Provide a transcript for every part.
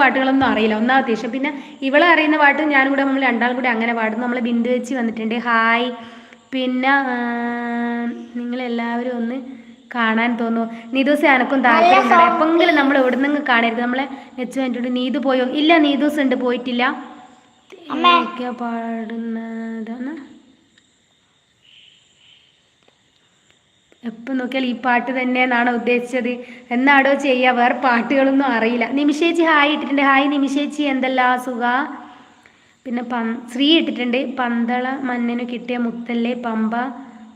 പാട്ടുകളൊന്നും അറിയില്ല, ഒന്നാമത്തെ വിഷയം. പിന്നെ ഇവളെ അറിയുന്ന പാട്ട് ഞാനും കൂടെ നമ്മൾ രണ്ടാളും കൂടെ അങ്ങനെ പാടുന്നു. നമ്മൾ ബിന്ദു വെച്ച് വന്നിട്ടുണ്ട്, ഹായ്. പിന്നെ നിങ്ങളെല്ലാവരും ഒന്ന് കാണാൻ തോന്നുന്നു. നീതൂസ് എനക്കും താല്പര്യം. എപ്പെങ്കിലും നമ്മൾ എവിടെ നിന്ന് കാണരുത്. നമ്മളെ വെച്ച് വേണ്ടിട്ടുണ്ട്. നീതു പോയോ? ഇല്ല, നീതൂസ് ഉണ്ട്, പോയിട്ടില്ല. പാടുന്നതാണ് എപ്പം നോക്കിയാൽ ഈ പാട്ട് തന്നെയെന്നാണോ ഉദ്ദേശിച്ചത്? എന്നാടോ ചെയ്യുക, വേറെ പാട്ടുകളൊന്നും അറിയില്ല. നിമിഷേച്ചി ഹായ് ഇട്ടിട്ടുണ്ട്. ഹായ് നിമിഷേച്ചി, എന്തെല്ലാം സുഖ. പിന്നെ ശ്രീ ഇട്ടിട്ടുണ്ട്, പന്തള മന്നനു കിട്ടിയ മുത്തല്ലേ പമ്പ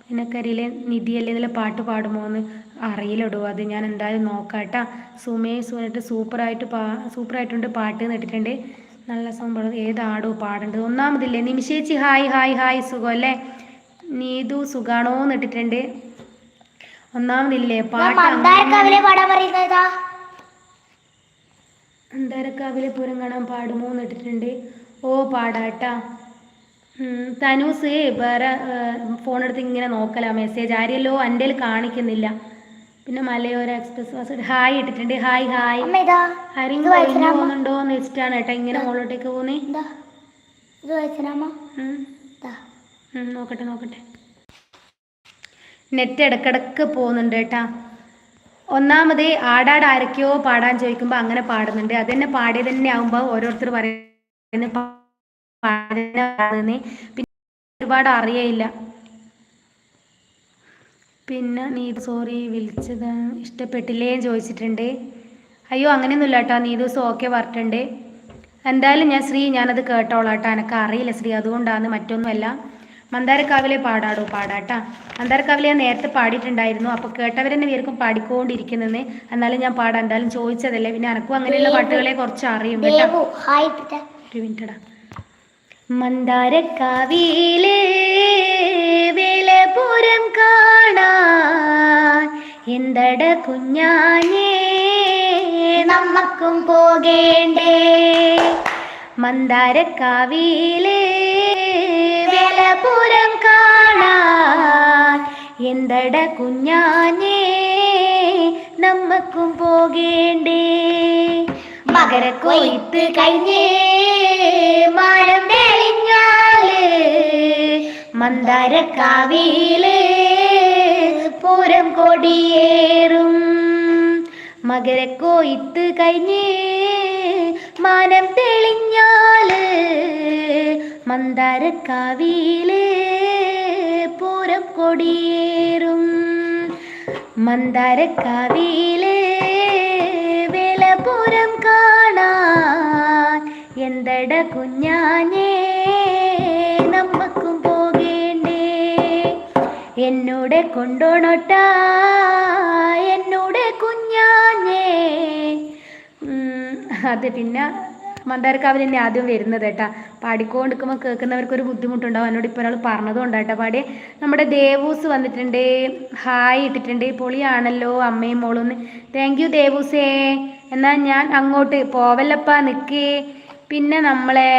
പിന്നെ കരിയിലെ നിധിയല്ലേ എന്നുള്ള പാട്ട് പാടുമോയെന്ന് അറിയില്ലടോ, അത് ഞാൻ എന്തായാലും നോക്കാട്ടാ. സുനിട്ട് സൂപ്പറായിട്ടുണ്ട് പാട്ട് ഇട്ടിട്ടുണ്ട്, നല്ല സംഭവം. ഏതാടോ പാടേണ്ടത്? ഒന്നാമതില്ലേ നിമിഷേച്ചി ഹായ് ഹായ് ഹായ്, സുഖം അല്ലേ? നീതു സുഖാണോന്ന് ഇട്ടിട്ടുണ്ട്. ഒന്നാമതില്ലേ പാട്ട് അന്തരക്കാവിലെ പൂരം കാണാൻ പാടുമോ എന്ന് ഇട്ടിട്ടുണ്ട്. ഓ പാടാട്ടാ. തനൂസ് വേറെ ഫോണെടുത്ത് ഇങ്ങനെ നോക്കല മെസ്സേജ്, ആരെയല്ലോ എൻ്റെ കാണിക്കുന്നില്ല. പിന്നെ മലയോര എക്സ്പ്രസ് ബസ് ഹായ് ഇട്ടിട്ടുണ്ട്. Hi hi. ആരെങ്കിലും പോകുന്നുണ്ടോ എന്ന് വെച്ചിട്ടാണ് കേട്ടോ ഇങ്ങനെ മുകളിലോട്ടേക്ക് പോകുന്നേ. നോക്കട്ടെ. നെറ്റ് ഇടക്കിടക്ക് പോകുന്നുണ്ട് കേട്ടാ. ഒന്നാമത് ആരൊക്കെയോ പാടാൻ ചോദിക്കുമ്പോൾ അങ്ങനെ പാടുന്നുണ്ട്. അത് തന്നെ പാടിയത് തന്നെ ആകുമ്പോൾ ഓരോരുത്തർ പറയുന്നത് പിന്നെ ഒരുപാട് അറിയയില്ല. പിന്നെ നീതു സോറി വിളിച്ചത് ഇഷ്ടപ്പെട്ടില്ലേ ചോദിച്ചിട്ടുണ്ട്. അയ്യോ അങ്ങനെയൊന്നുമില്ല കേട്ടോ, നീതൂസ് ഓക്കെ പറഞ്ഞിട്ടുണ്ട്. എന്തായാലും ഞാനത് കേട്ടോളാം കേട്ടോ. എനിക്ക് അറിയില്ല ശ്രീ, അതുകൊണ്ടാണ്, മറ്റൊന്നുമല്ല. മന്ദാരക്കാവിലെ പാടാട്ടാ. മന്ദാരക്കാവിലെ ഞാൻ നേരത്തെ പാടിയിട്ടുണ്ടായിരുന്നു, അപ്പോൾ കേട്ടവരെന്നെ വിചാരിക്കും പാടിക്കൊണ്ടിരിക്കുന്നതെന്ന്. എന്നാലും ഞാൻ പാടാം, എന്തായാലും ചോദിച്ചതല്ലേ. പിന്നെ എനക്കും അങ്ങനെയുള്ള പാട്ടുകളെ കുറച്ച് അറിയും കേട്ടോ. ഒരു മിനിറ്റടാ. മന്ദാരക്കാവിലെ വേലപുരം കാണാൻ എന്തട കുഞ്ഞാഞ്ഞേ നമ്മക്കും പോകേണ്ടേ. മന്ദാരക്കാവിലെ വേലപുരം കാണാൻ എന്തട കുഞ്ഞാഞ്ഞേ നമ്മക്കും പോകേണ്ടേ. മകരക്കൊയ്ത്ത് കഴിഞ്ഞേ മഴം തെളിഞ്ഞാല് മന്ദാരക്കാവില് പൂരം കൊടിയേറും. മകരക്കൊയ്ത്ത് കഴിഞ്ഞേ മാനം തെളിഞ്ഞാല് മന്ദാരക്കാവില് പൂരം കൊടിയേറും. മന്ദാരക്കാവില് വേലപുരം കാണാൻ എന്തട കുഞ്ഞാഞ്ഞേ നമ്മക്കും പോകേണ്ടേ. എന്നോടെ കൊണ്ടോണോട്ടാ എന്നോടെ കുഞ്ഞാഞ്ഞേ. അത് പിന്നെ മന്ദാരക്കാവിൽ തന്നെ ആദ്യം വരുന്നത് കേട്ടാ. പാടിക്കൊണ്ടിരിക്കുമ്പോൾ കേൾക്കുന്നവർക്കൊരു ബുദ്ധിമുട്ടുണ്ടാവും. എന്നോട് ഇപ്പോൾ ഒരാൾ പറഞ്ഞതുകൊണ്ടാട്ടോ പാടിയെ. നമ്മുടെ ദേവൂസ് വന്നിട്ടുണ്ട്, ഹായ് ഇട്ടിട്ടുണ്ട്. പൊളിയാണല്ലോ അമ്മയും മോളൊന്ന്. താങ്ക് യു ദേവൂസേ. എന്നാൽ ഞാൻ അങ്ങോട്ട് പോവല്ലപ്പാ, നിൽക്കേ. പിന്നെ നമ്മളെ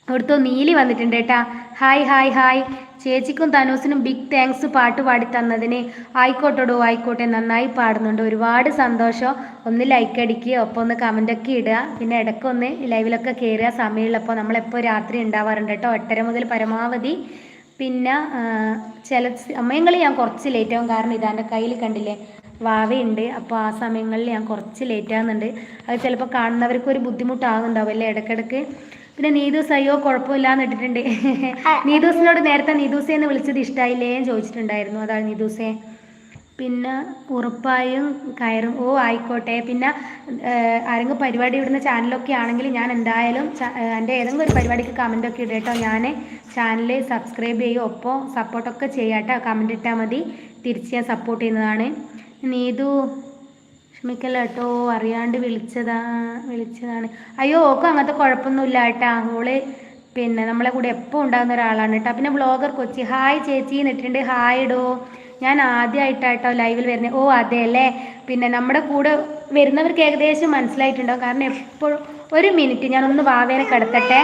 അവിടുത്തെ നീലി വന്നിട്ടുണ്ട് കേട്ടാ. Hi hi hi. ചേച്ചിക്കും തനൂസിനും ബിഗ് താങ്ക്സ് പാട്ട് പാടി തന്നതിന്. ആയിക്കോട്ടെടോ ആയിക്കോട്ടെ, നന്നായി പാടുന്നുണ്ട്, ഒരുപാട് സന്തോഷം. ഒന്ന് ലൈക്ക് അടിക്കുക, ഒപ്പം ഒന്ന് കമൻ്റൊക്കെ ഇടുക. പിന്നെ ഇടയ്ക്കൊന്ന് ലൈവിലൊക്കെ കയറുക സമയമുള്ളപ്പോൾ. നമ്മളെപ്പോൾ രാത്രി ഉണ്ടാവാറുണ്ട് കേട്ടോ, 8:30 മുതൽ പരമാവധി. പിന്നെ ചില സമയങ്ങളിൽ ഞാൻ കുറച്ച് ലേറ്റ് ആവും, കാരണം ഇതാൻ്റെ കയ്യിൽ കണ്ടില്ലേ വാവയുണ്ട്. അപ്പോൾ ആ സമയങ്ങളിൽ ഞാൻ കുറച്ച് ലേറ്റ് ആകുന്നുണ്ട്. അത് ചിലപ്പോൾ കാണുന്നവർക്ക് ഒരു ബുദ്ധിമുട്ടാകുന്നുണ്ടാവും അല്ലേ ഇടയ്ക്കിടയ്ക്ക്. പിന്നെ നീതൂസ് അയ്യോ കുഴപ്പമില്ലാന്ന് ഇട്ടിട്ടുണ്ട്. നീതൂസിനോട് നേരത്തെ നീതൂസെ എന്ന് വിളിച്ചത് ഇഷ്ടമായില്ലേ എന്ന് ചോദിച്ചിട്ടുണ്ടായിരുന്നു, അതാണ് നീതൂസെ. പിന്നെ ഉറപ്പായും കയറും. ഓ ആയിക്കോട്ടെ. പിന്നെ ആരെങ്കിലും പരിപാടി ഇടുന്ന ചാനലൊക്കെ ആണെങ്കിൽ ഞാൻ എന്തായാലും എൻ്റെ ഏതെങ്കിലും ഒരു പരിപാടിക്ക് കമൻ്റൊക്കെ ഇടും കേട്ടോ. ഞാൻ ചാനൽ സബ്സ്ക്രൈബ് ചെയ്യും, ഒപ്പം സപ്പോർട്ടൊക്കെ ചെയ്യാം കേട്ടോ. കമൻ്റ് ഇട്ടാൽ മതി, തിരിച്ച് ഞാൻ സപ്പോർട്ട് ചെയ്യുന്നതാണ്. നീതു ക്ഷമിക്കല്ല കേട്ടോ, അറിയാണ്ട് വിളിച്ചതാണ്. അയ്യോ ഓക്കും അങ്ങനത്തെ കുഴപ്പമൊന്നുമില്ല കേട്ടാ. ഓള് പിന്നെ നമ്മളെ കൂടെ എപ്പോൾ ഉണ്ടാകുന്ന ഒരാളാണ് കേട്ടോ. പിന്നെ വ്ളോഗർ കൊച്ചി ഹായ് ചേച്ചി എന്നിട്ടുണ്ട്. ഹായ് ഇടോ, ഞാൻ ആദ്യമായിട്ടാട്ടോ ലൈവിൽ വരുന്നത്. ഓ അതെ അല്ലേ. പിന്നെ നമ്മുടെ കൂടെ വരുന്നവർക്ക് ഏകദേശം മനസ്സിലായിട്ടുണ്ടാവും, കാരണം എപ്പോഴും. ഒരു മിനിറ്റ്, ഞാനൊന്ന് വാവേനെ കിടത്തട്ടെ.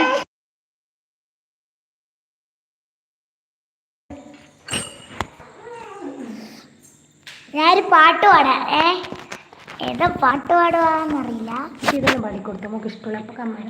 ഞാനൊരു പാട്ട് പാടാം. ഏതാ പാട്ട് പാടുവാന്നറിയില്ല. ഇതൊന്നും പാടിക്കൊടുത്തു നമുക്ക് ഇഷ്ടമുള്ള അപ്പോൾ കമ്മല